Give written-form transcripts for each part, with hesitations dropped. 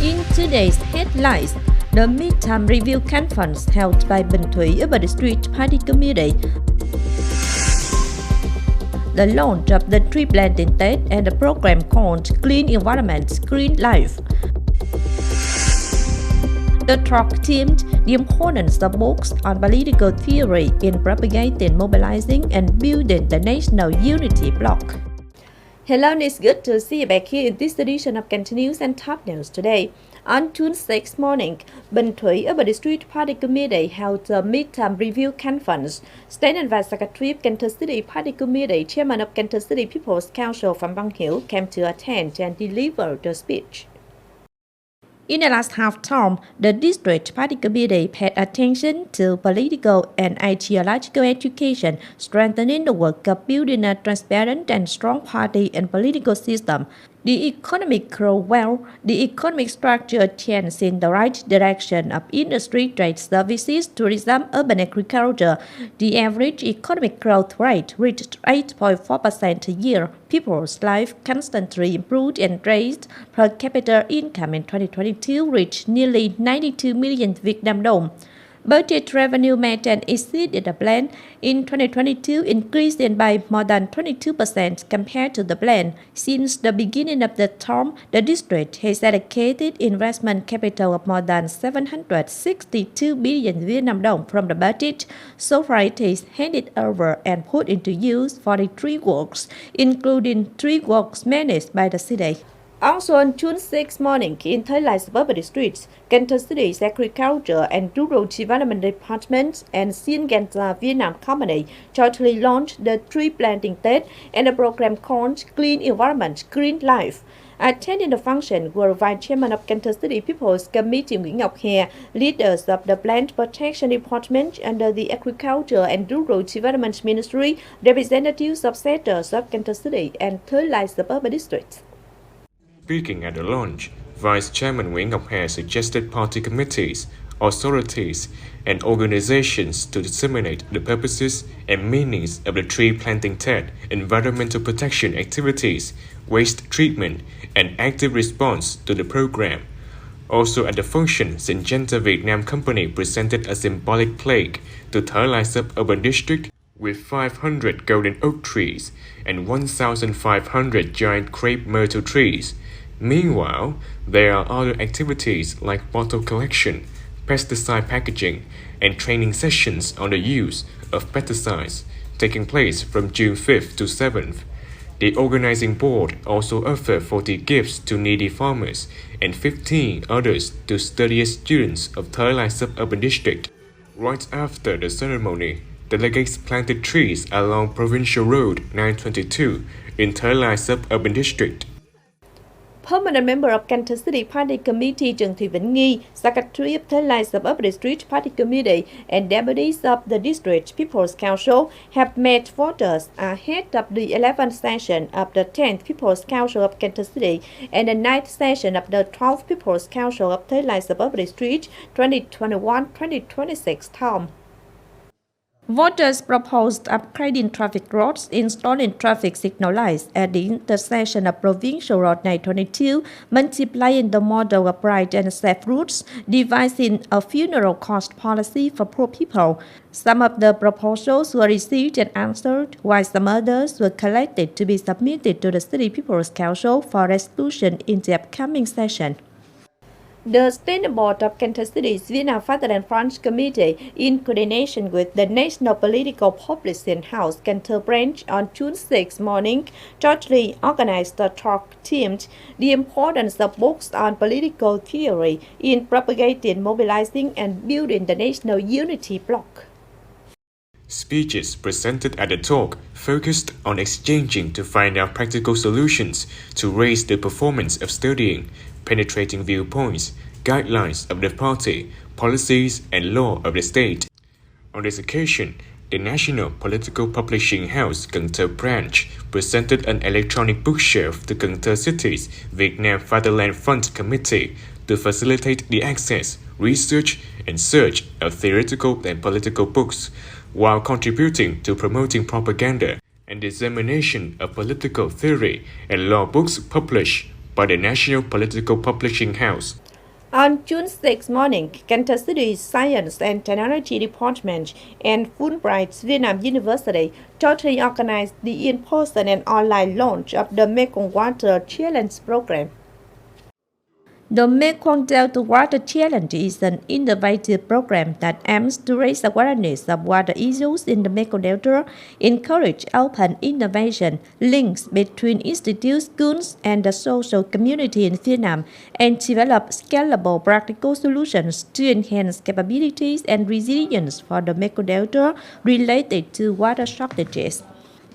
In today's headlines, the midterm review conference held by Bình Thủy over the street party committee, the launch of the tree planting test and the program called Clean Environment, Green Life. The talk themed the importance of books on political theory in propagating, mobilizing, and building the national unity bloc. Hello, and it's good to see you back here in this edition of Cần Thơ News and Top News today. On June 6 morning, Bình Thủy over the Street Party Committee held a midterm review conference. State and Vice Secretary of Cần Thơ City Party Committee, Chairman of Cần Thơ City People's Council Phạm Văn Hill came to attend and deliver the speech. In the last half term, the District Party Committee paid attention to political and ideological education, strengthening the work of building a transparent and strong party and political system. The economic growth well, the economic structure tends in the right direction of industry, trade services, tourism, urban agriculture. The average economic growth rate reached 8.4% a year. People's life constantly improved and raised. Per capita income in 2022 reached nearly 92 million Vietnam dong. Budget revenue met and exceeded the plan in 2022, increasing by more than 22% compared to the plan. Since the beginning of the term, the district has allocated investment capital of more than 762 billion Vietnam dong from the budget. So far, it is handed over and put into use 43 works, including 3 works managed by the city. Also on June 6 morning, in Thời suburban districts, Cần Thơ City's Agriculture and Rural Development Department and Sinh Vietnam Company jointly launched the tree planting test and a program called Clean Environment, Green Life. Attending the function were Vice Chairman of Cần Thơ City People's Committee Nguyễn Ngọc Hè, leaders of the Plant Protection Department under the Agriculture and Rural Development Ministry, representatives of sectors of Cần Thơ City and Thời suburban districts. Speaking at the launch, Vice Chairman Nguyễn Ngọc Hè suggested party committees, authorities, and organizations to disseminate the purposes and meanings of the tree planting test, environmental protection activities, waste treatment, and active response to the program. Also at the function, Syngenta Vietnam Company presented a symbolic plaque to Thời suburban district with 500 golden oak trees and 1,500 giant crepe myrtle trees. Meanwhile, there are other activities like bottle collection, pesticide packaging, and training sessions on the use of pesticides taking place from June 5th to 7th. The organizing board also offered 40 gifts to needy farmers and 15 others to studious students of Thời suburban district. Right after the ceremony, delegates planted trees along Provincial Road 922 in Thời suburban district. Permanent member of Cần Thơ City Party Committee Trần Thị Vĩnh Nghi, Secretary of Thời Suburban District Party Committee, and deputies of the District People's Council have met voters ahead of the 11th session of the 10th People's Council of Cần Thơ City and the 9th session of the 12th People's Council of Thời Suburban District 2021-2026 term. Voters proposed upgrading traffic roads, installing traffic signal lights at the intersection of Provincial Road 922, multiplying the model of bright and safe routes, devising a funeral cost policy for poor people. Some of the proposals were received and answered, while some others were collected to be submitted to the City People's Council for resolution in the upcoming session. The Standing Board of Cần Thơ City's Vietnam Fatherland Front Committee, in coordination with the National Political Publishing House Cần Thơ branch on June 6 morning, jointly organized a talk themed the importance of books on political theory in propagating, mobilizing, and building the national unity bloc. Speeches presented at the talk focused on exchanging to find out practical solutions to raise the performance of studying, penetrating viewpoints, guidelines of the party, policies, and law of the state. On this occasion, the National Political Publishing House Cần Thơ branch presented an electronic bookshelf to Cần Thơ City's Vietnam Fatherland Fund Committee to facilitate the access, research, and search of theoretical and political books, while contributing to promoting propaganda and dissemination of political theory and law books published by the National Political Publishing House. On June 6 morning, Cần Thơ City Science and Technology Department and Fulbright Vietnam University jointly organized the in-person and online launch of the Mekong Water Challenge program. The Mekong Delta Water Challenge is an innovative program that aims to raise awareness of water issues in the Mekong Delta, encourage open innovation, links between institutes, schools, and the social community in Vietnam, and develop scalable practical solutions to enhance capabilities and resilience for the Mekong Delta related to water shortages.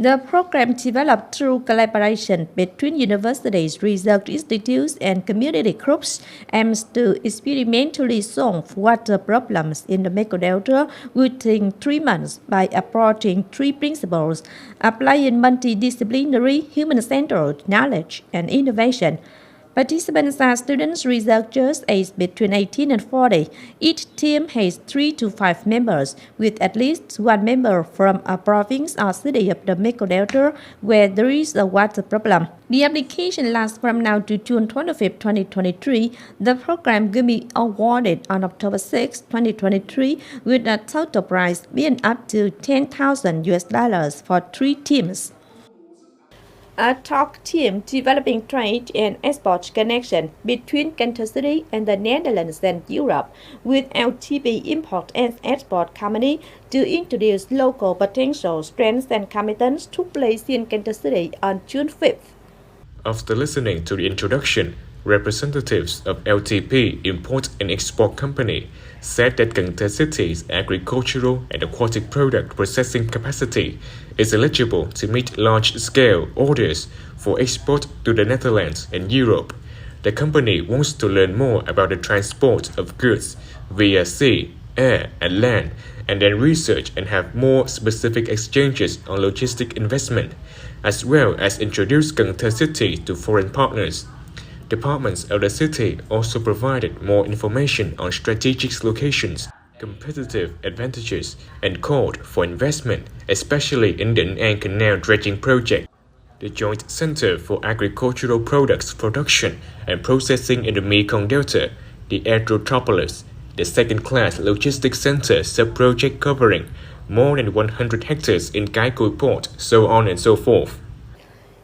The program, developed through collaboration between universities, research institutes, and community groups, aims to experimentally solve water problems in the Mekong Delta within 3 months by approaching 3 principles: applying multidisciplinary, human-centered knowledge and innovation. Participants are students, researchers aged between 18 and 40. Each team has 3 to 5 members, with at least 1 member from a province or city of the Mekong Delta where there is a water problem. The application lasts from now to June 25, 2023. The program will be awarded on October 6, 2023, with a total prize being up to $10,000 for 3 teams. A talk team developing trade and export connection between Cần Thơ City and the Netherlands and Europe with LTB Import Export Company to introduce local potential strengths and competence took place in Cần Thơ City on June 5th. After listening to the introduction, representatives of LTB Import and Export Company said that Cần Thơ City's agricultural and aquatic product processing capacity is eligible to meet large-scale orders for export to the Netherlands and Europe. The company wants to learn more about the transport of goods via sea, air, and land, and then research and have more specific exchanges on logistic investment, as well as introduce Cần Thơ City to foreign partners. Departments of the city also provided more information on strategic locations, competitive advantages, and called for investment, especially in the Ninh Canal dredging project, the Joint Center for Agricultural Products Production and Processing in the Mekong Delta, the Aerotropolis, the second-class logistics center sub-project covering more than 100 hectares in Cái Cui Port, so on and so forth.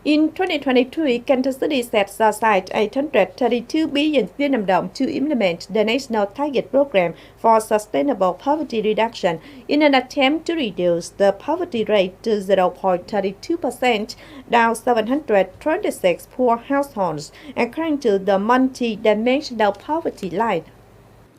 In 2023, Cần Thơ City set aside 832 billion Vietnam dong to implement the National Target Program for Sustainable Poverty Reduction in an attempt to reduce the poverty rate to 0.32%, down 726 poor households, according to the multi-dimensional poverty line.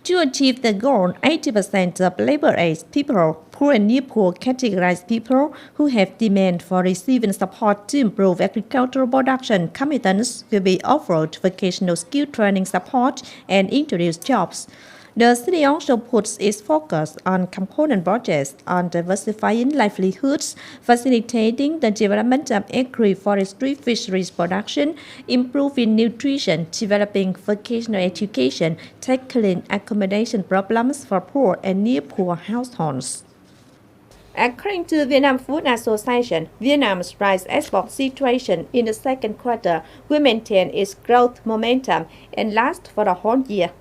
To achieve the goal, 80% of labor-age people, poor and near-poor categorized people who have demand for receiving support to improve agricultural production competence will be offered vocational skill training support and introduce jobs. The city also puts its focus on component projects on diversifying livelihoods, facilitating the development of agri-forestry fisheries production, improving nutrition, developing vocational education, tackling accommodation problems for poor and near-poor households. According to Vietnam Food Association, Vietnam's rice export situation in the second quarter will maintain its growth momentum and last for the whole year.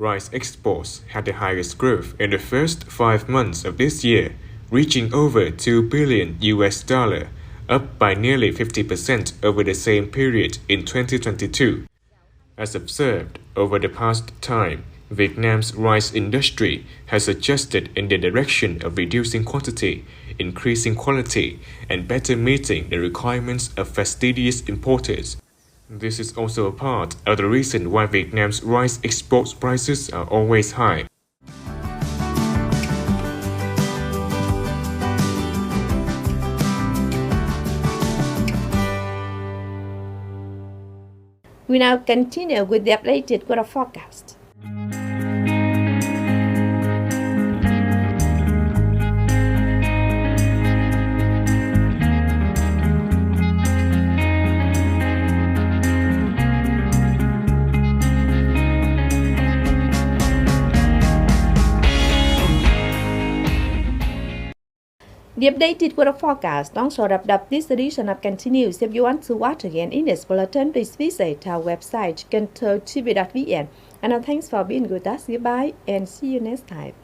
Rice exports had the highest growth in the first 5 months of this year, reaching over $2 billion, up by nearly 50% over the same period in 2022. As observed over the past time, Vietnam's rice industry has adjusted in the direction of reducing quantity, increasing quality, and better meeting the requirements of fastidious importers. This is also a part of the reason why Vietnam's rice export prices are always high. We now continue with the updated weather forecast. The updated weather forecast also wrapped up this edition of Continues. If you want to watch again in its bulletin, please visit our website, kenthtv.vn. And now thanks for being with us. Goodbye and see you next time.